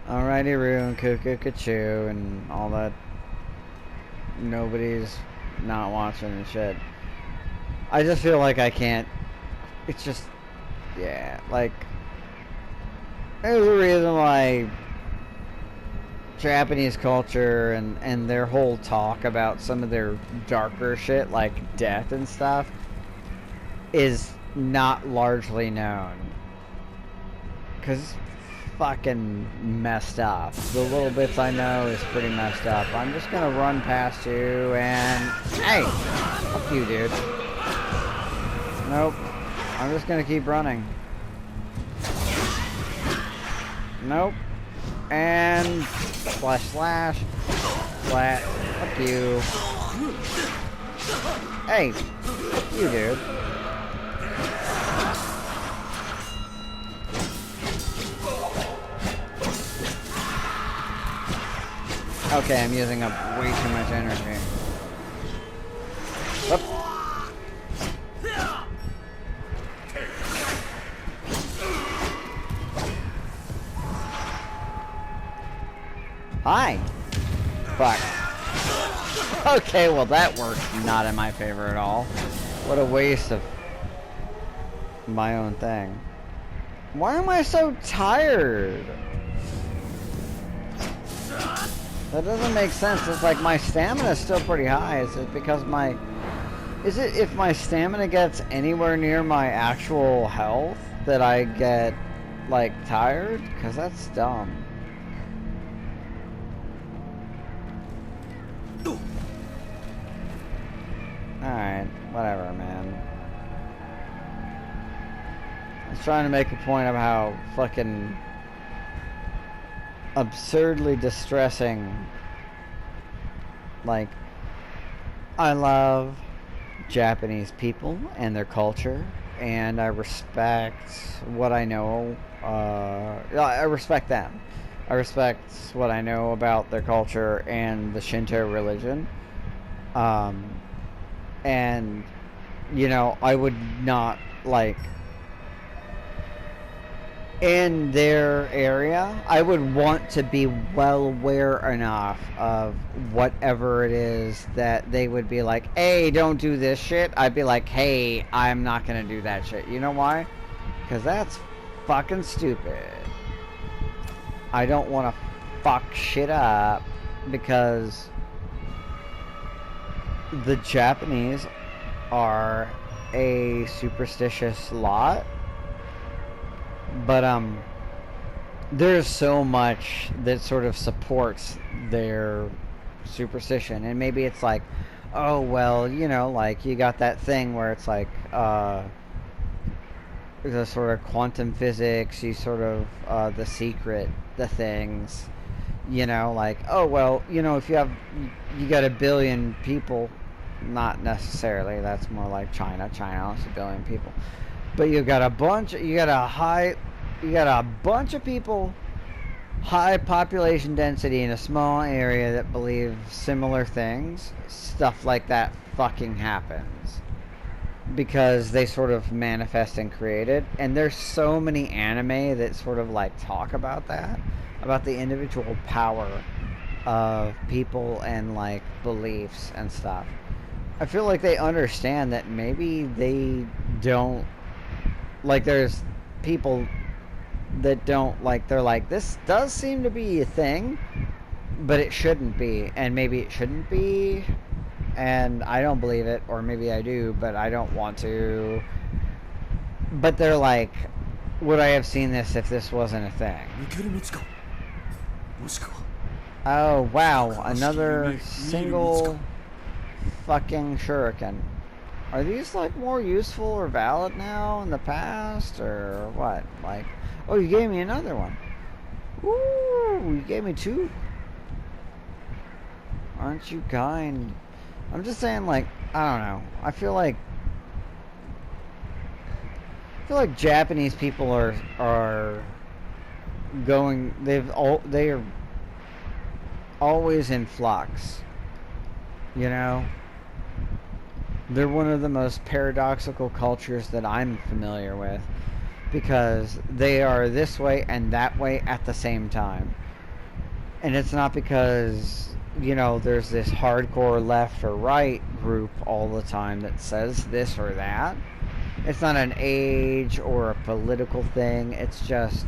Alrighty, Roo and Cuckoo Kachoo and all that. Nobody's not watching and shit. I just feel like I can't. It's just, yeah, like, there's a reason why Japanese culture and their whole talk about some of their darker shit, like death and stuff, is not largely known. Because it's fucking messed up. The little bits I know is pretty messed up. I'm just gonna run past you and... Hey! Fuck you, dude. Nope. I'm just gonna keep running. Nope. And... Slash, slash. Flat. Fuck you. Hey! Fuck you, dude. Okay, I'm using up way too much energy. Whoop. Hi! Fuck. Okay, well that worked not in my favor at all. What a waste of my own thing. Why am I so tired? That doesn't make sense. It's like my stamina is still pretty high. Is it because my... Is it if my stamina gets anywhere near my actual health that I get, like, tired? Because that's dumb. Alright, whatever, man. I was trying to make a point of how fucking... absurdly distressing. Like, I love Japanese people and their culture, and I respect what I know. I respect them. I respect what I know about their culture and the Shinto religion. And, you know, I would not, like, in their area, I would want to be well aware enough of whatever it is that they would be like, hey, don't do this shit. I'd be like, hey, I'm not gonna do that shit. You know why? Because that's fucking stupid. I don't want to fuck shit up because the Japanese are a superstitious lot. But there's so much that sort of supports their superstition, and maybe it's like, oh well, you know, like you got that thing where it's like the sort of quantum physics, you sort of the secret, the things, you know, like, oh well, you know, if you got 1 billion people, not necessarily, that's more like China has 1 billion people. But you got a bunch of people, high population density in a small area that believe similar things. Stuff like that fucking happens. Because they sort of manifest and create it. And there's so many anime that sort of like talk about that. About the individual power of people and like beliefs and stuff. I feel like they understand that maybe they don't... Like, there's people that don't, like, they're like, this does seem to be a thing, but it shouldn't be, and maybe it shouldn't be, and I don't believe it, or maybe I do, but I don't want to. But they're like, would I have seen this if this wasn't a thing? Oh, wow, another single fucking shuriken. Are these, like, more useful or valid now in the past, or what? Like, oh, you gave me another one. Ooh, you gave me 2. Aren't you kind? I'm just saying, like, I don't know. I feel like Japanese people are going. They are always in flux. You know. They're one of the most paradoxical cultures that I'm familiar with, because they are this way and that way at the same time. And it's not because, you know, there's this hardcore left or right group all the time that says this or that. It's not an age or a political thing. It's just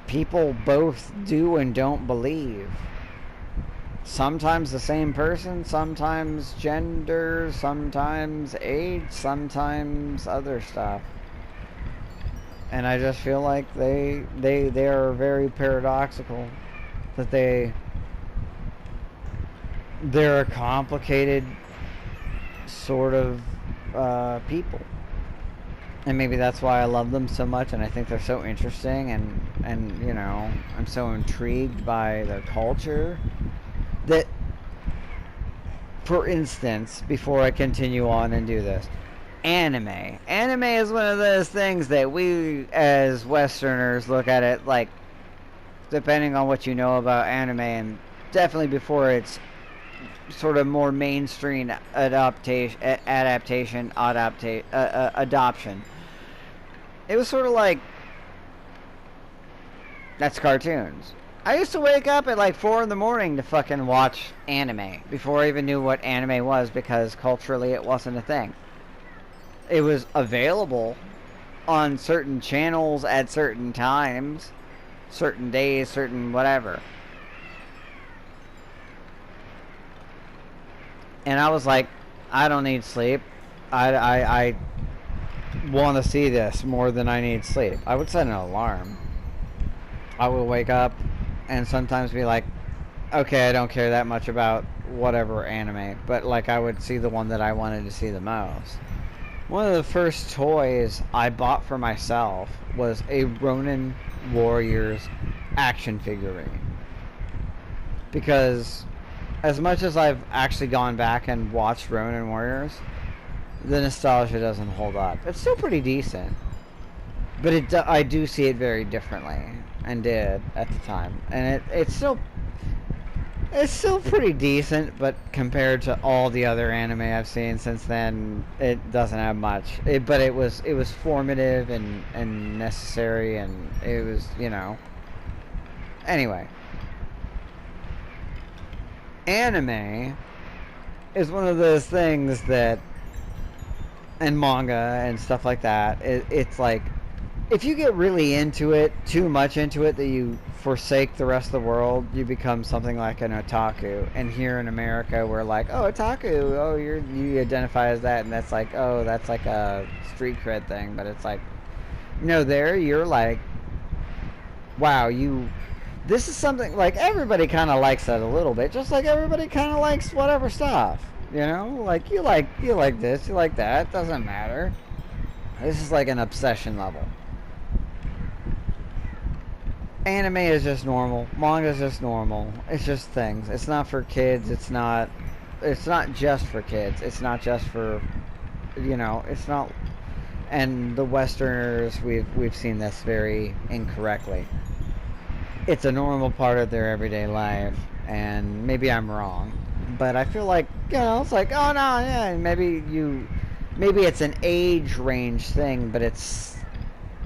people both do and don't believe. Sometimes the same person, sometimes gender, sometimes age, sometimes other stuff. And I just feel like they are very paradoxical. That they're a complicated sort of people. And maybe that's why I love them so much, and I think they're so interesting, and you know, I'm so intrigued by their culture that, for instance, before I continue on and do this, anime is one of those things that we as Westerners look at it like, depending on what you know about anime, and definitely before it's sort of more mainstream adaptation, adoption. It was sort of like, that's cartoons. I used to wake up at like 4 in the morning to fucking watch anime before I even knew what anime was, because culturally it wasn't a thing. It was available on certain channels at certain times, certain days, certain whatever. And I was like, I don't need sleep. I want to see this more than I need sleep. I would set an alarm. I would wake up and sometimes be like, okay, I don't care that much about whatever anime, but like I would see the one that I wanted to see the most. One of the first toys I bought for myself was a Ronin Warriors action figurine. Because as much as I've actually gone back and watched Ronin Warriors, the nostalgia doesn't hold up. It's still pretty decent, but I do see it very differently, and did at the time. And it's still pretty decent, but compared to all the other anime I've seen since then, it doesn't have much. But it was formative and necessary, and it was, you know. Anyway, anime is one of those things that, and manga and stuff like that, it's like, if you get really into it, too much into it, that you forsake the rest of the world, you become something like an otaku. And here in America, we're like, oh, otaku, oh, you identify as that, and that's like, oh, that's like a street cred thing. But it's like, no, there you're like, wow, this is something, like, everybody kind of likes that a little bit, just like everybody kind of likes whatever stuff, you know, like you like this, you like that, doesn't matter. This is like an obsession level. Anime is just normal. Manga is just normal. It's just things. It's not for kids. It's not just for kids. It's not just for, you know, it's not. And the Westerners, we've seen this very incorrectly. It's a normal part of their everyday life, and maybe I'm wrong, but I feel like, you know, it's like, oh no, yeah, maybe it's an age range thing, but it's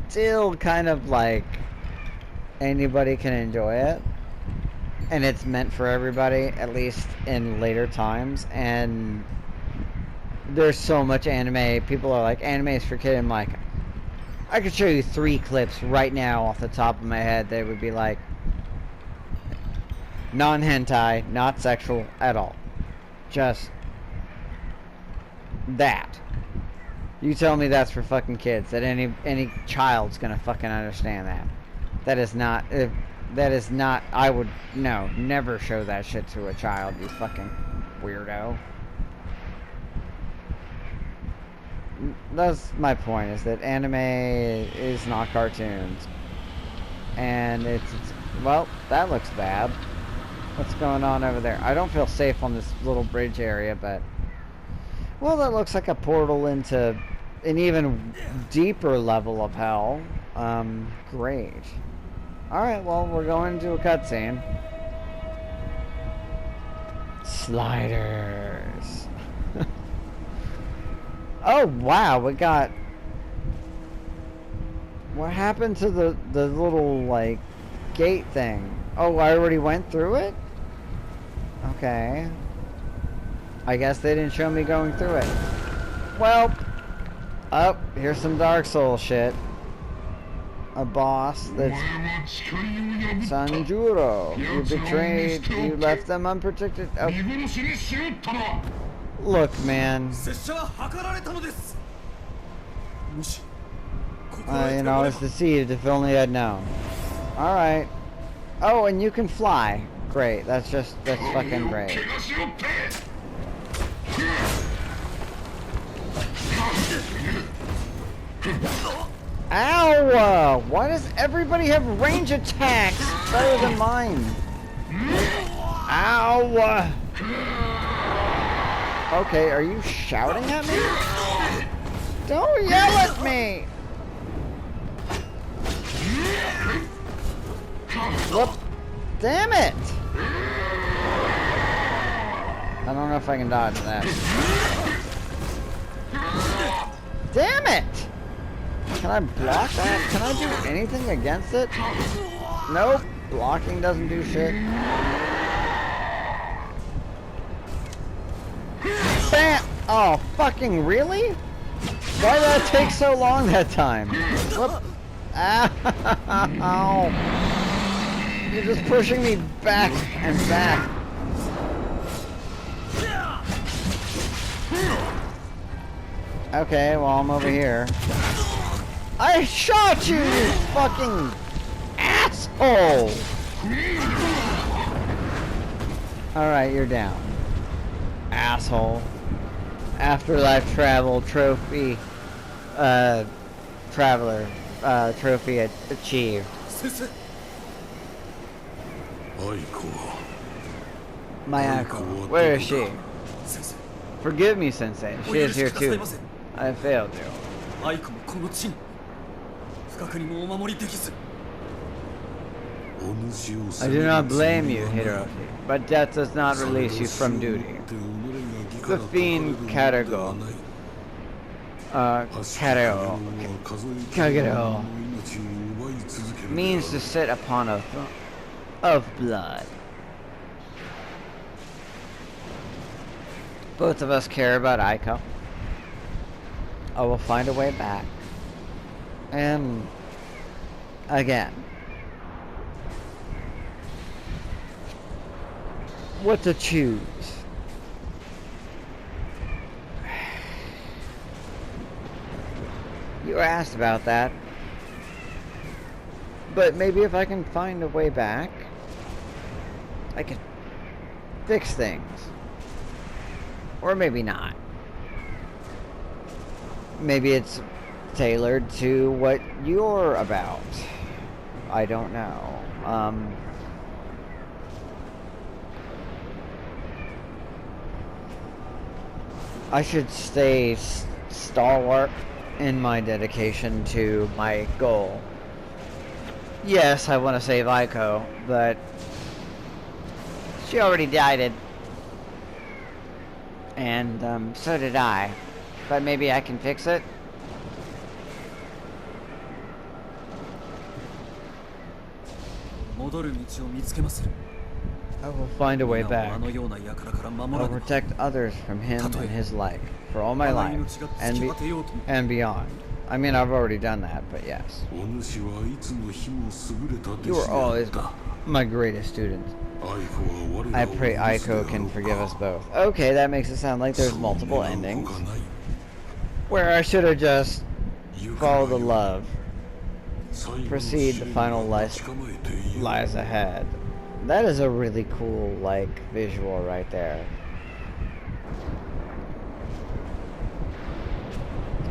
still kind of like anybody can enjoy it, and it's meant for everybody, at least in later times. And there's so much anime. People are like, anime is for kids. I'm like, I could show you 3 clips right now off the top of my head. They would be like, non-hentai, not sexual at all, just that. You tell me that's for fucking kids, that any child's gonna fucking understand that. That is not, I would, no, never show that shit to a child, you fucking weirdo. That's my point, is that anime is not cartoons. And it's well, that looks bad. What's going on over there? I don't feel safe on this little bridge area, but, well, that looks like a portal into an even deeper level of hell. Great. Alright, well, we're going to a cutscene. Sliders. Oh, wow, we got... What happened to the little, like, gate thing? Oh, I already went through it? Okay. I guess they didn't show me going through it. Well, oh, here's some Dark Souls shit. A boss that's Sanjuro. You betrayed, you left them unprotected. Oh. Look, man. You know, I was deceived. If only I'd known. Alright. Oh, and you can fly. Great. That's fucking great. Ow! Why does everybody have range attacks better than mine? Ow! Okay, are you shouting at me? Don't yell at me! Whoop! Damn it! I don't know if I can dodge that. Damn it! Can I block that? Can I do anything against it? Nope. Blocking doesn't do shit. Bam! Oh, fucking really? Why did that take so long that time? Whoop. Ow! You're just pushing me back and back. Okay, well, I'm over here. I shot you, you fucking asshole! Alright, you're down. Asshole. Afterlife travel trophy. Traveler. Trophy achieved. My Aiko. Where is she? Forgive me, Sensei. She is here too. I failed you. I do not blame you, Hiroki, but death does not release you from duty. The fiend Kagero means to sit upon a throne of blood. Both of us care about Aiko. I will find a way back. And again, what to choose? You were asked about that, but maybe if I can find a way back, I can fix things. Or maybe not. Maybe it's tailored to what you're about. I don't know. I should stay stalwart in my dedication to my goal. Yes, I want to save Aiko, but she already died. And so did I. But maybe I can fix it? I will find a way back. I will protect others from him and his like for all my life and beyond. I mean, I've already done that, but yes. You were always my greatest student. I pray Aiko can forgive us both. Okay, that makes it sound like there's multiple endings. Where I should have just followed the love. Proceed, the final lies ahead. That is a really cool, like, visual right there.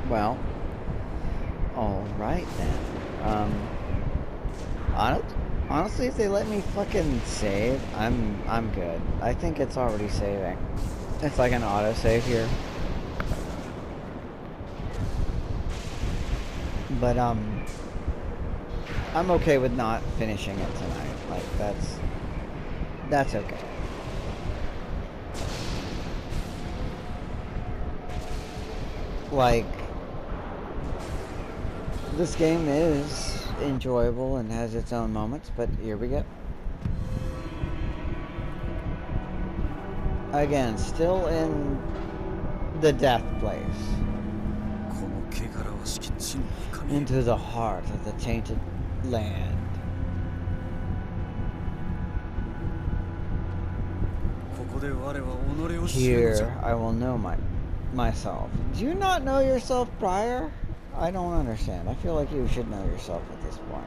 Well, alright then. Honestly, if they let me fucking save, I'm good. I think it's already saving. It's like an autosave here. But, I'm okay with not finishing it tonight. Like, that's okay. Like, this game is enjoyable and has its own moments, but here we go. Again, still in the death place. Into the heart of the tainted land. Here I will know myself. Do you not know yourself prior? I don't understand. I feel like you should know yourself at this point.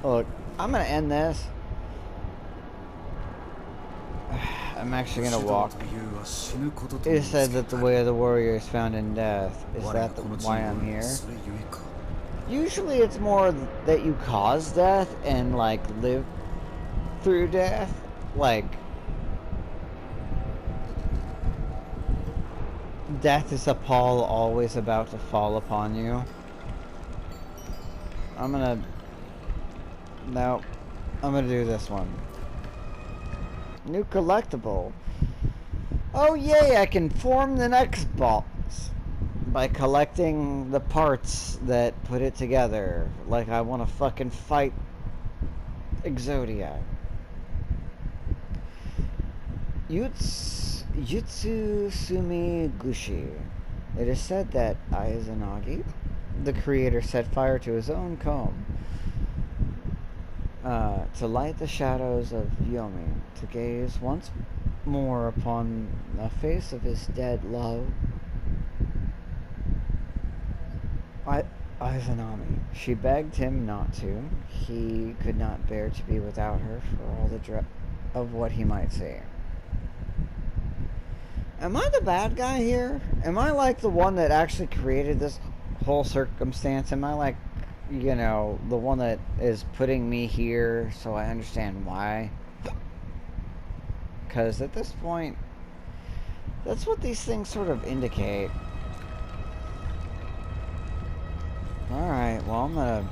Look, I'm gonna end this. I'm actually gonna walk. It said that the way of the warrior is found in death. Is that why I'm here? Usually it's more that you cause death and, like, live through death. Like, death is a pall always about to fall upon you. No, I'm gonna do this one. New collectible. Oh yay, I can form the next boss by collecting the parts that put it together. Like I want to fucking fight Exodia. Yutsu Sumi Gushi. It is said that Izanagi, the creator, set fire to his own comb to light the shadows of Yomi, to gaze once more upon the face of his dead love. Izanami. She begged him not to. He could not bear to be without her for all the dread of what he might see. Am I the bad guy here? Am I like the one that actually created this whole circumstance? Am I like, you know, the one that is putting me here so I understand why? Because at this point, that's what these things sort of indicate. Alright, well, I'm gonna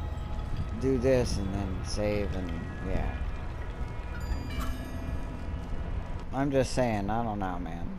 do this and then save and, yeah. I'm just saying, I don't know, man.